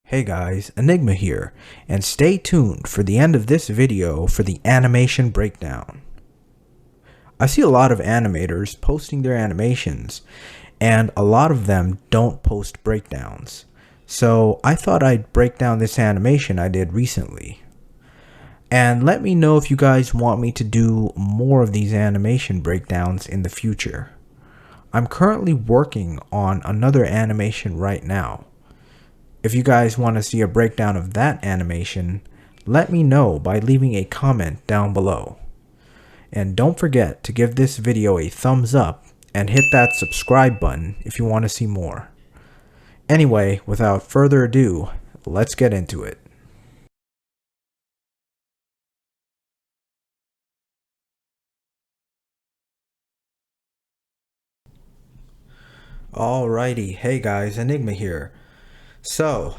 Hey guys, Enigma here, and stay tuned for the end of this video for the animation breakdown. I see a lot of animators posting their animations, and a lot of them don't post breakdowns. So I thought I'd break down this animation I did recently. And let me know if you guys want me to do more of these animation breakdowns in the future. I'm currently working on another animation right now. If you guys want to see a breakdown of that animation, let me know by leaving a comment down below. And don't forget to give this video a thumbs up and hit that subscribe button if you want to see more. Anyway, without further ado, let's get into it. Alrighty, hey guys, Enigma here. So,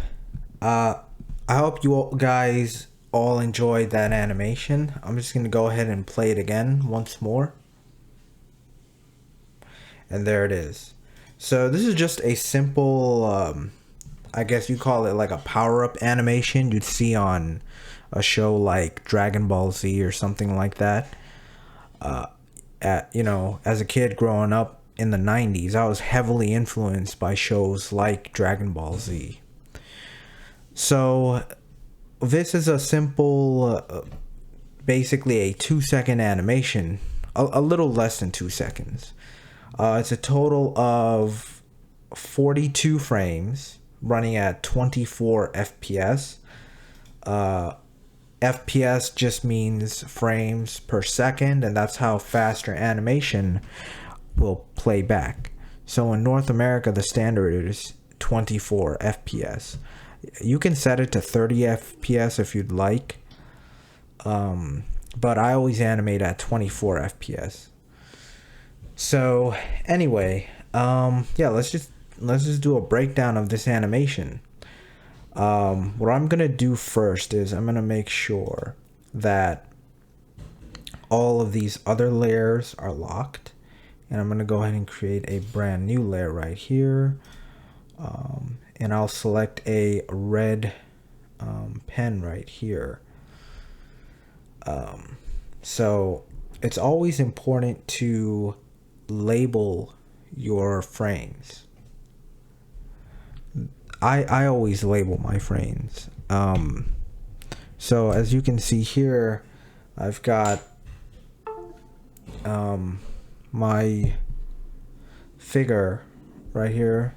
I hope you all guys all enjoyed that animation. I'm just gonna go ahead and play it again once more. And there it is. So this is just a simple, I guess you call it like a power-up animation you'd see on a show like Dragon Ball Z or something like that. As a kid growing up in the 90s, I was heavily influenced by shows like Dragon Ball Z. So this is a simple, basically a 2-second animation, a little less than 2 seconds. It's a total of 42 frames running at 24 FPS. FPS just means frames per second, and that's how fast your animation will play back. So in North America, the standard is 24 FPS. You can set it to 30 FPS if you'd like, but I always animate at 24 FPS. So anyway, yeah, let's just do a breakdown of this animation. What I'm gonna do first is I'm gonna make sure that all of these other layers are locked, and I'm gonna go ahead and create a brand new layer right here, and I'll select a red pen right here. So it's always important to label your frames. I always label my frames. So as you can see here, I've got my figure right here,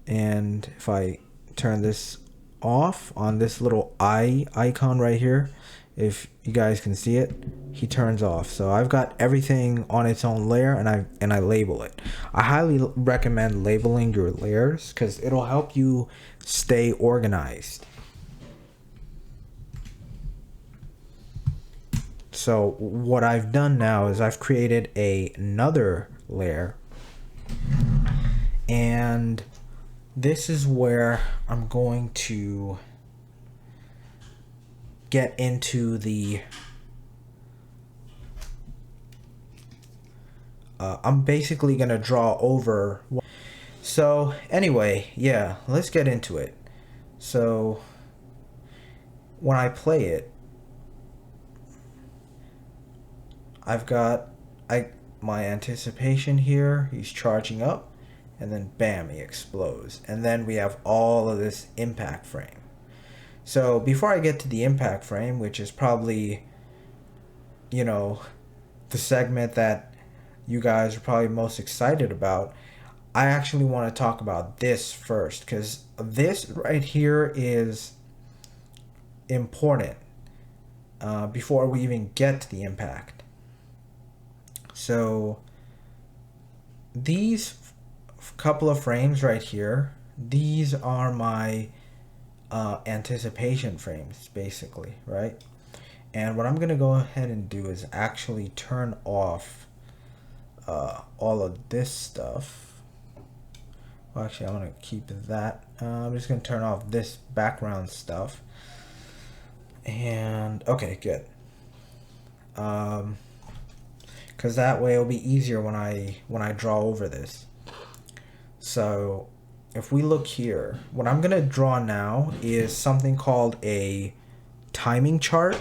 and if I turn this off on this little eye icon right here, if you guys can see it, he turns off. So I've got everything on its own layer, and I label it. I highly recommend labeling your layers because it'll help you stay organized. So what I've done now is I've created another layer, and this is where I'm going to get into the I'm basically gonna draw over. So anyway, yeah, let's get into it. So when I play it, I've got my anticipation here. He's charging up, and then bam, he explodes, and then we have all of this impact frame. So before I get to the impact frame, which is probably, the segment that you guys are probably most excited about, I actually want to talk about this first, because this right here is important before we even get to the impact. So these couple of frames right here, these are my anticipation frames, basically, right? And what I'm gonna go ahead and do is actually turn off all of this stuff. Well, actually, I want to keep that. I'm just gonna turn off this background stuff. And okay, good. Because that way it'll be easier when I draw over this. So if we look here, what I'm gonna draw now is something called a timing chart.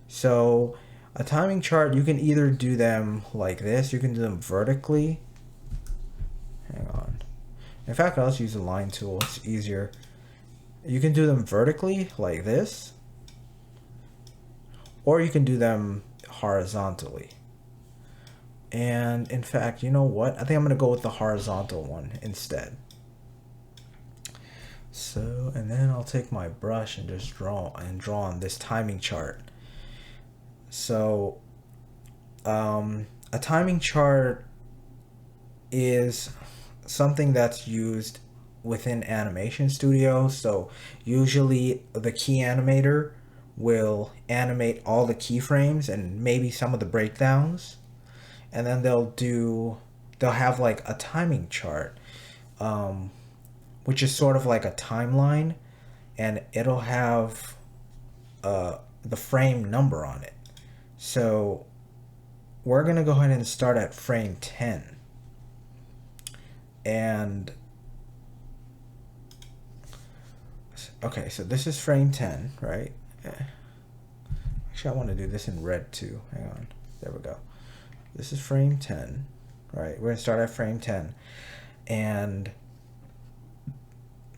So a timing chart, you can either do them like this, you can do them vertically. Hang on. In fact, I'll just use the line tool, it's easier. You can do them vertically like this, or you can do them horizontally. And in fact, you know what? I think I'm gonna go with the horizontal one instead. So, and then I'll take my brush and just draw on this timing chart. So, a timing chart is something that's used within Animation Studio. So usually the key animator will animate all the keyframes and maybe some of the breakdowns, and then they'll have like a timing chart, which is sort of like a timeline, and it'll have the frame number on it. So we're gonna go ahead and start at frame 10. And okay, so this is frame 10, right? Actually, I want to do this in red too. Hang on. There we go. This is frame 10, right? We're gonna start at frame 10. And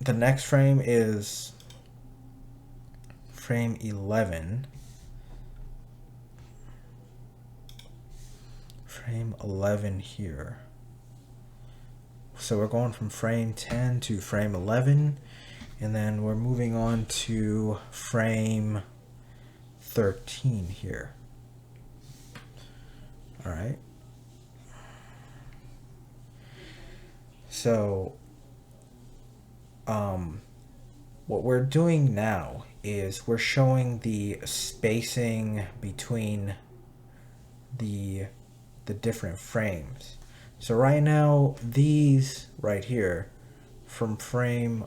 the next frame is frame 11. Frame 11 here. So we're going from frame 10 to frame 11, and then we're moving on to frame 13 here. All right. So what we're doing now is we're showing the spacing between the different frames. So right now, these right here, from frame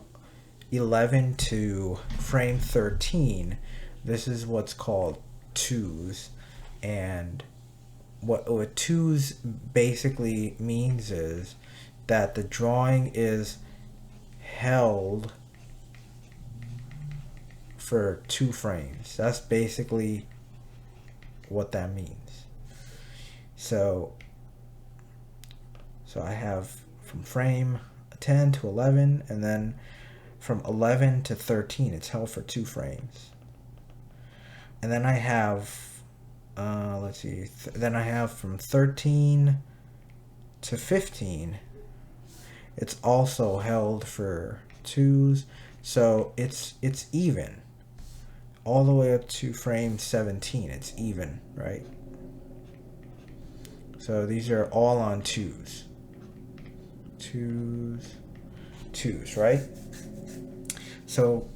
11 to frame 13, this is what's called twos. And what twos basically means is that the drawing is held for 2 frames. That's basically what that means. So I have from frame 10 to 11, and then from 11 to 13, it's held for 2 frames. And then I have, let's see, then I have from 13 to 15, it's also held for 2s. So it's even. All the way up to frame 17, it's even, right? So these are all on 2s. 2s, right? So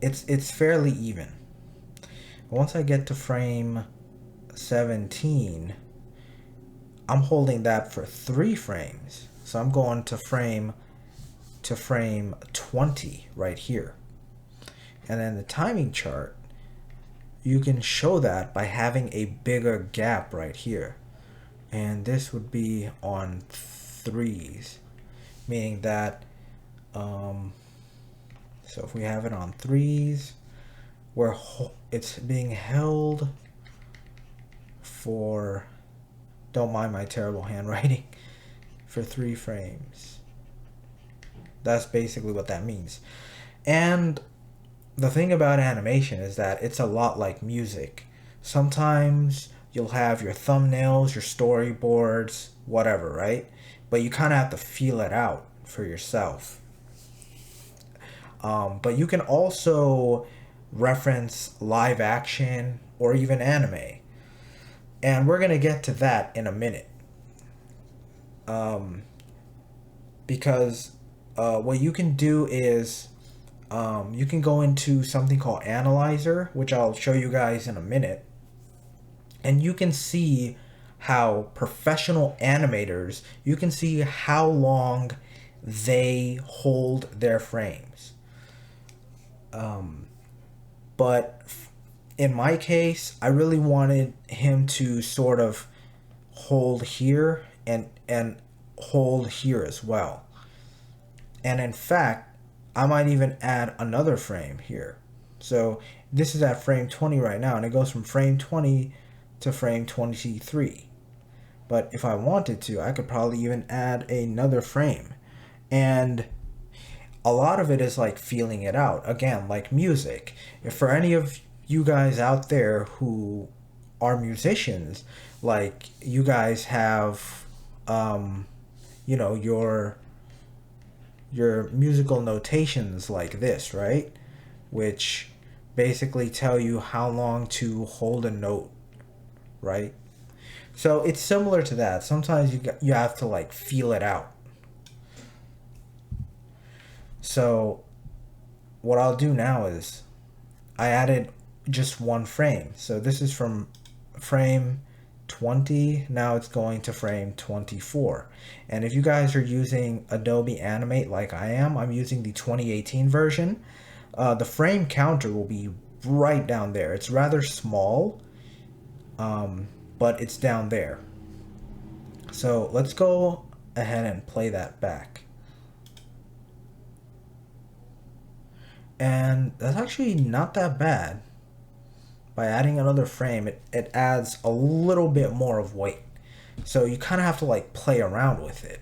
it's fairly even. Once I get to frame 17, I'm holding that for 3 frames. So I'm going to frame 20 right here. And then the timing chart, you can show that by having a bigger gap right here. And this would be on 3s, meaning that so if we have it on 3s, where it's being held for, don't mind my terrible handwriting, for 3 frames. That's basically what that means. And the thing about animation is that it's a lot like music. Sometimes you'll have your thumbnails, your storyboards, whatever, right? But you kind of have to feel it out for yourself. But you can also reference live action or even anime. And we're going to get to that in a minute. Because what you can do is you can go into something called Analyzer, which I'll show you guys in a minute. And you can see how professional animators, you can see how long they hold their frames. But in my case, I really wanted him to sort of hold here and hold here as well. And in fact, I might even add another frame here. So this is at frame 20 right now, and it goes from frame 20 to frame 23. But if I wanted to, I could probably even add another frame. And a lot of it is like feeling it out. Again, like music. If for any of you guys out there who are musicians, like you guys have, you know, your musical notations like this, right? Which basically tell you how long to hold a note, right? So it's similar to that. Sometimes you have to like feel it out. So what I'll do now is I added just one frame. So this is from frame 20, now it's going to frame 24. And if you guys are using Adobe Animate like I am, I'm using the 2018 version, the frame counter will be right down there. It's rather small, but it's down there. So let's go ahead and play that back. And that's actually not that bad. By adding another frame, it adds a little bit more of weight. So you kind of have to like play around with it.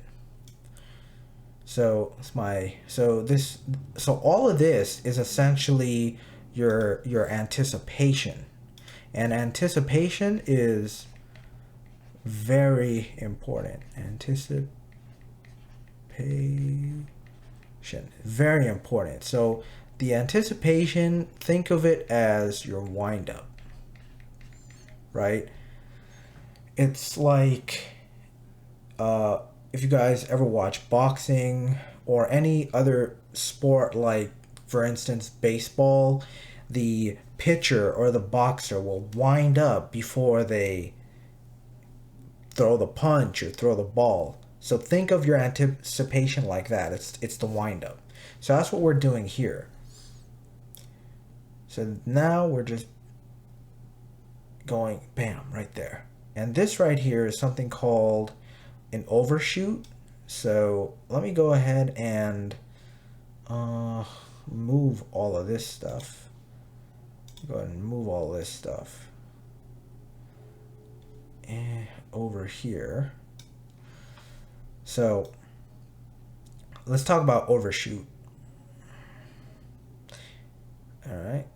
So so all of this is essentially your anticipation. And anticipation is very important. Anticipation, very important. So the anticipation, think of it as your wind up, right? It's like if you guys ever watch boxing or any other sport, like for instance baseball, the pitcher or the boxer will wind up before they throw the punch or throw the ball. So think of your anticipation like that. It's the wind up. So that's what we're doing here. So now we're just going bam right there. And this right here is something called an overshoot. So let me go ahead and move all of this stuff. Go ahead and move all this stuff over here. So let's talk about overshoot. All right.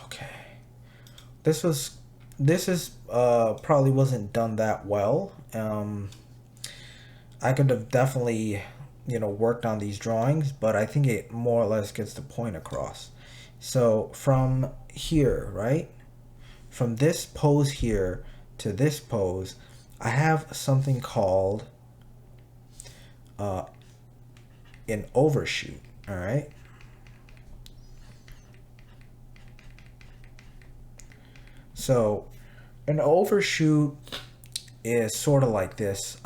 Okay. This is probably wasn't done that well. I could have definitely, you know, worked on these drawings, but I think it more or less gets the point across. So from here, right? From this pose here to this pose, I have something called an overshoot, all right? So an overshoot is sort of like this.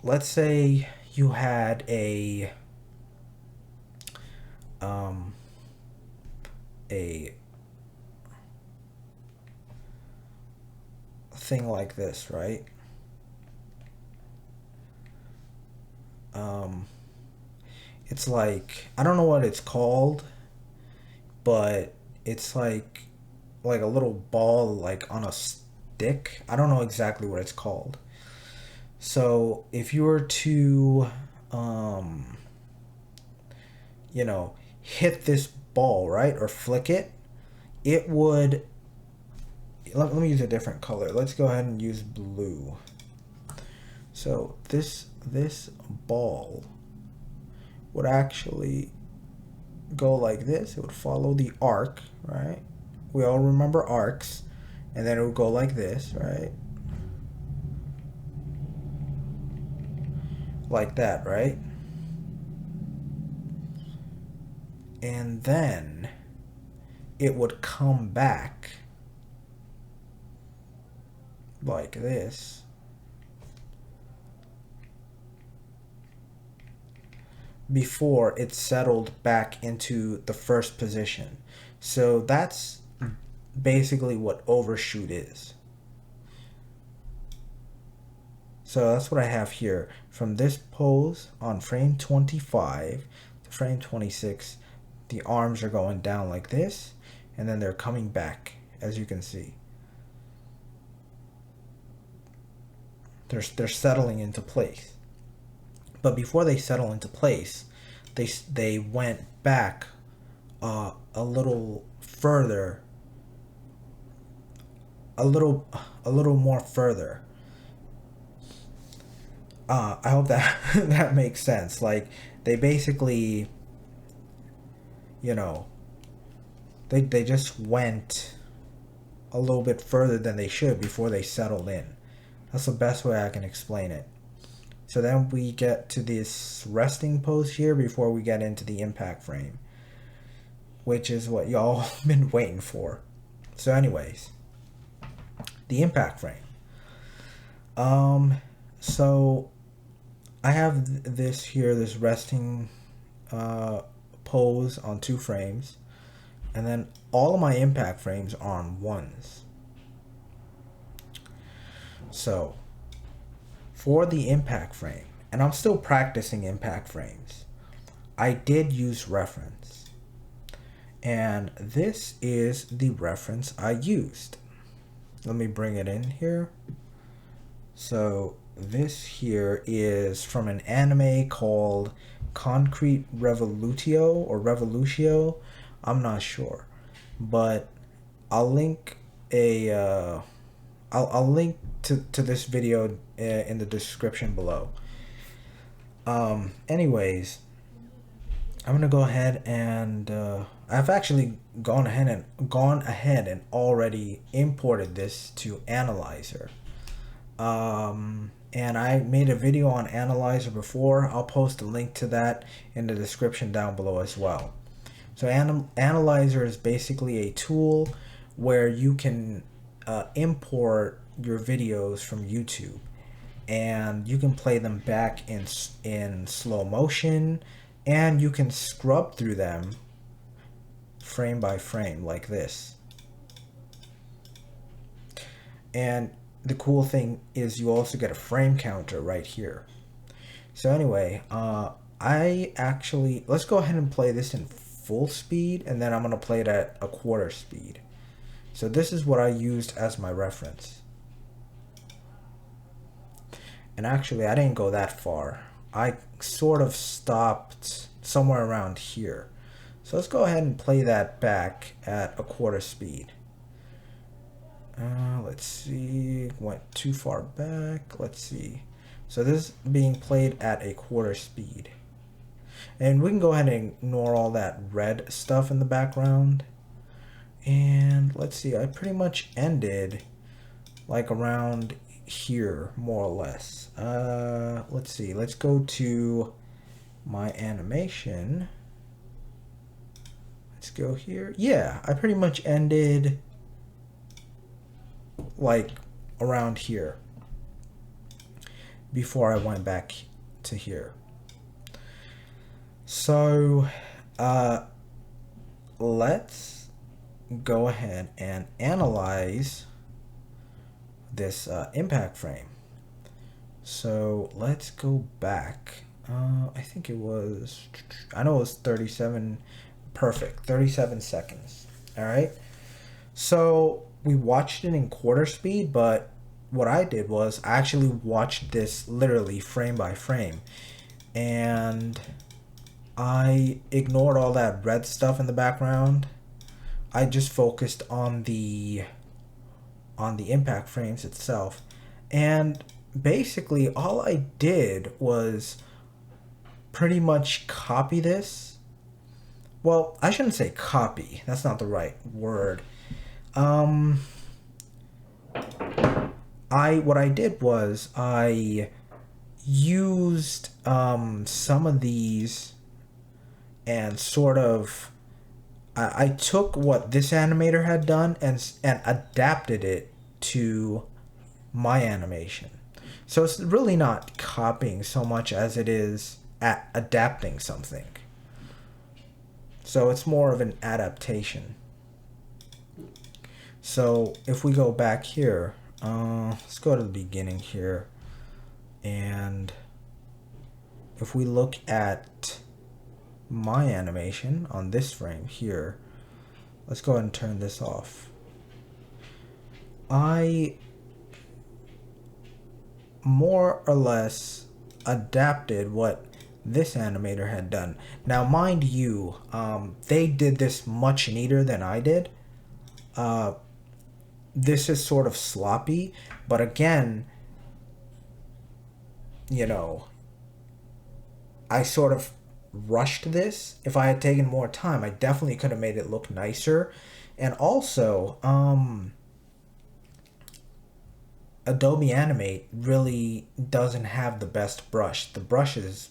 Let's say you had a thing like this, right? It's like, I don't know what it's called, but it's like a little ball like on a stick. I don't know exactly what it's called. So if you were to you know, hit this ball, right, or flick it, it would, let me use a different color. Let's go ahead and use blue. So this ball would actually go like this. It would follow the arc, right? We all remember arcs. And then it would go like this, right? Like that, right? And then it would come back like this. Before it settled back into the first position. So that's basically what overshoot is. So that's what I have here. From this pose on frame 25 to frame 26, the arms are going down like this, and then they're coming back, as you can see. They're settling into place. But before they settle into place, they went back a little further, a little more further. I hope that that makes sense. Like, they basically, you know, they just went a little bit further than they should before they settled in. That's the best way I can explain it. So then we get to this resting pose here before we get into the impact frame, which is what y'all been waiting for. So anyways, the impact frame. So I have this here, this resting pose on 2 frames, and then all of my impact frames are on 1s. So for the impact frame, and I'm still practicing impact frames, I did use reference, and this is the reference I used. Let me bring it in here. So this here is from an anime called Concrete Revolutio or Revolutio. I'm not sure, but I'll link a I'll link to this video in the description below. Anyways, I'm gonna go ahead and I've actually gone ahead and already imported this to Analyzer. And I made a video on Analyzer before. I'll post a link to that in the description down below as well. So Analyzer is basically a tool where you can import your videos from YouTube, and you can play them back in slow motion, and you can scrub through them frame by frame like this. And the cool thing is you also get a frame counter right here. So anyway, let's go ahead and play this in full speed, and then I'm gonna play it at a quarter speed. So this is what I used as my reference. And actually, I didn't go that far. I sort of stopped somewhere around here. So let's go ahead and play that back at a quarter speed. Let's see, went too far back. Let's see. So this is being played at a quarter speed. And we can go ahead and ignore all that red stuff in the background. And let's see, I pretty much ended like around here, more or less. Let's see, let's go to my animation. Let's go here. Yeah, I pretty much ended like around here before I went back to here. So let's go ahead and analyze this impact frame. So let's go back. I think it was, I know it was 37, perfect, 37 seconds. All right. So we watched it in quarter speed, but what I did was I actually watched this literally frame by frame, and I ignored all that red stuff in the background. I just focused on the impact frames itself, and basically all I did was pretty much copy this. Well, I shouldn't say copy, that's not the right word. What I did was I used some of these and sort of I took what this animator had done and adapted it to my animation. So it's really not copying so much as it is adapting something. So it's more of an adaptation. So if we go back here, let's go to the beginning here. And if we look at my animation on this frame here, let's go ahead and turn this off. I more or less adapted what this animator had done. Now, mind you, they did this much neater than I did. This is sort of sloppy, but again, you know, I sort of rushed this. If I had taken more time, I definitely could have made it look nicer. And also, Adobe Animate really doesn't have the best brush. The brush is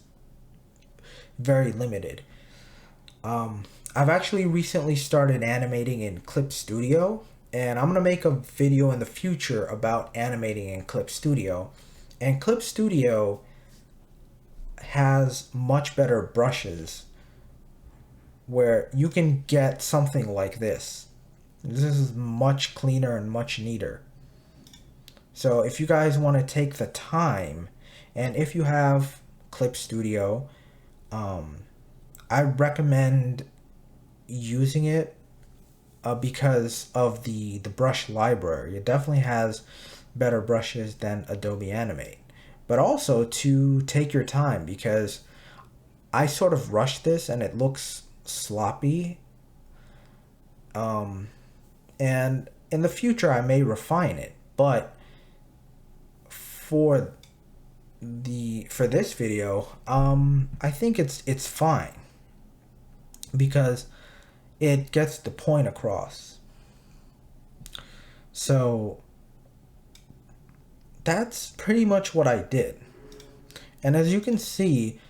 very limited. I've actually recently started animating in Clip Studio, and I'm going to make a video in the future about animating in Clip Studio. And Clip Studio has much better brushes where you can get something like this. This is much cleaner and much neater. So if you guys want to take the time, and if you have Clip Studio, I recommend using it because of the brush library. It definitely has better brushes than Adobe Animate. But also to take your time, because I sort of rushed this and it looks sloppy. And in the future I may refine it, but for this video, I think it's fine because it gets the point across. So that's pretty much what I did. And as you can see,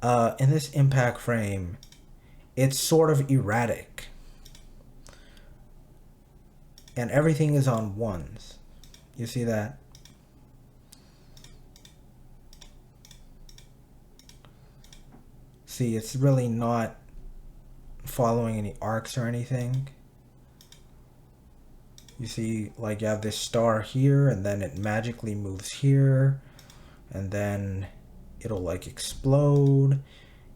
in this impact frame, it's sort of erratic. And everything is on ones. You see that? See, it's really not following any arcs or anything. You see, like, you have this star here, and then it magically moves here, and then it'll like explode,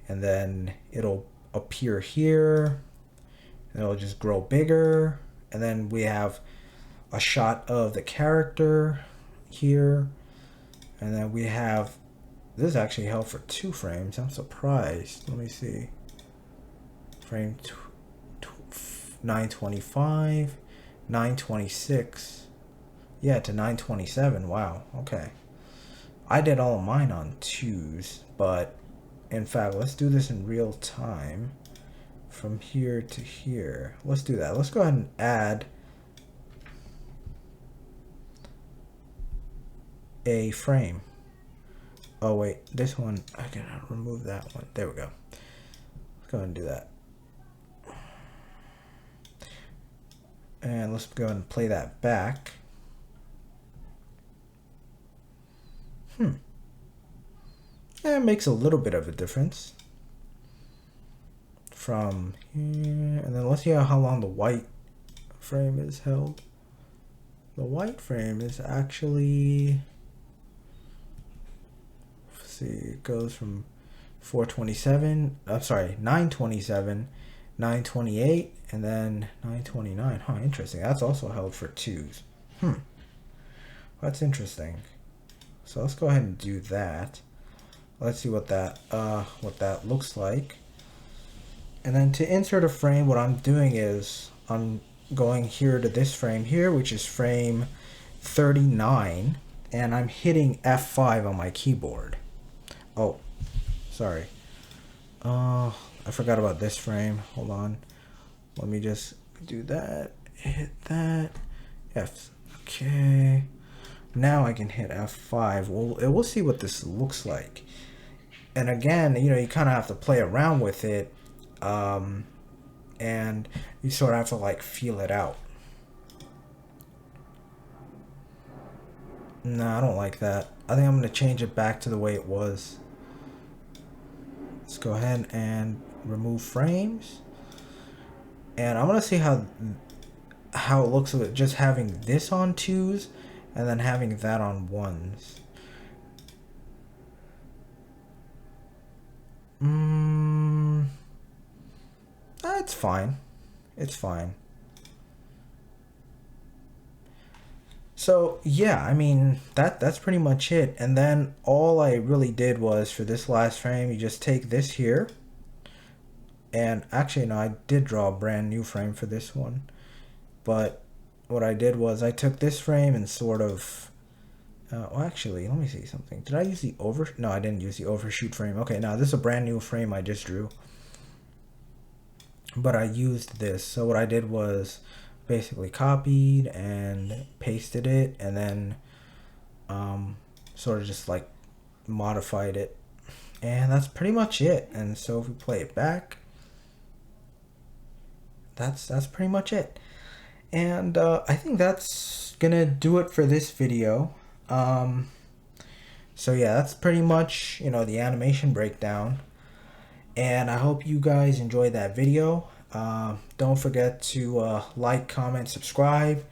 and then it'll appear here, and it'll just grow bigger, and then we have a shot of the character here, and then we have this actually held for 2 frames. I'm surprised. Let me see. Frame 925, 926. Yeah, to 927. Wow. Okay. I did all of mine on 2s, but in fact, let's do this in real time. From here to here. Let's do that. Let's go ahead and add a frame. Oh wait, this one, I can remove that one. There we go. Let's go ahead and do that. And let's go ahead and play that back. Yeah, it makes a little bit of a difference. From here, and then let's see how long the white frame is held. The white frame is actually, let's see, it goes from 427, I'm sorry, 927, 928, and then 929. Huh, interesting. That's also held for 2s. That's interesting. So let's go ahead and do that. Let's see what that looks like. And then to insert a frame, what I'm doing is I'm going here to this frame here, which is frame 39, and I'm hitting F5 on my keyboard. Oh, sorry. I forgot about this frame. Hold on. Let me just do that. Hit that. F. Okay. Now I can hit F5. Well, we'll see what this looks like. And again, you know, you kind of have to play around with it. And you sort of have to like feel it out. No, I don't like that. I think I'm going to change it back to the way it was. Let's go ahead and remove frames. And I'm going to see how it looks with just having this on 2s and then having that on 1s. It's fine. It's fine. So yeah, I mean that's pretty much it. And then all I really did was for this last frame, you just take this here. And actually no, I did draw a brand new frame for this one. But what I did was I took this frame and sort of well, actually, let me see something. Did I use the no, I didn't use the overshoot frame. Okay, now this is a brand new frame I just drew. But I used this. So what I did was basically copied and pasted it, and then sort of just like modified it, and that's pretty much it. And so if we play it back, that's pretty much it. And I think that's gonna do it for this video. So yeah, that's pretty much, you know, the animation breakdown, and I hope you guys enjoyed that video. Don't forget to like, comment, subscribe,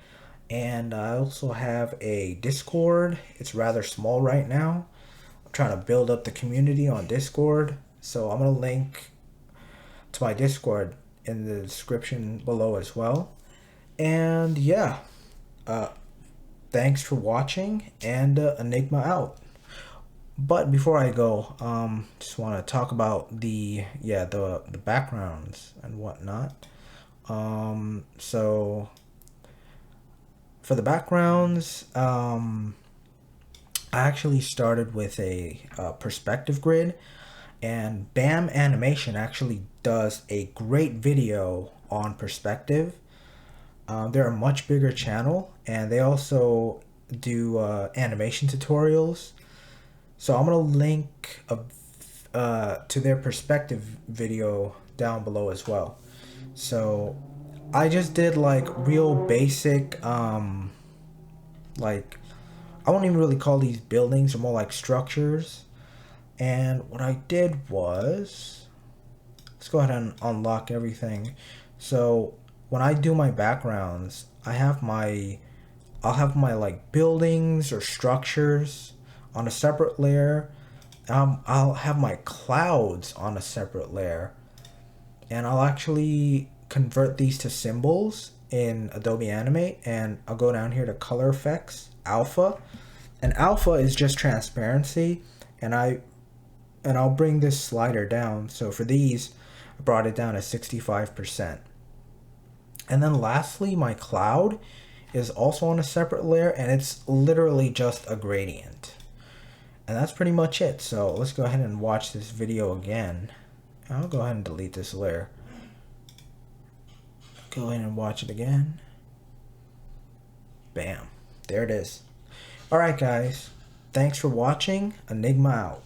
and I also have a Discord. It's rather small right now. I'm trying to build up the community on Discord, so I'm gonna link to my Discord in the description below as well. And yeah, thanks for watching, and Enigma out. But before I go, just want to talk about the backgrounds and whatnot. So for the backgrounds, I actually started with a perspective grid, and BAM Animation actually does a great video on perspective. They're a much bigger channel, and they also do animation tutorials. So I'm gonna link to their perspective video down below as well. So I just did like real basic like, I won't even really call these buildings, or more like structures. And what I did was, let's go ahead and unlock everything. So when I do my backgrounds, I'll have my like buildings or structures on a separate layer. I'll have my clouds on a separate layer, and I'll actually convert these to symbols in Adobe Animate, and I'll go down here to color effects, alpha, and alpha is just transparency, and I'll bring this slider down. So for these, I brought it down to 65%. And then lastly, my cloud is also on a separate layer, and it's literally just a gradient. And that's pretty much it. So let's go ahead and watch this video again. I'll go ahead and delete this layer. Go ahead and watch it again. Bam. There it is. Alright guys, thanks for watching. Enigma out.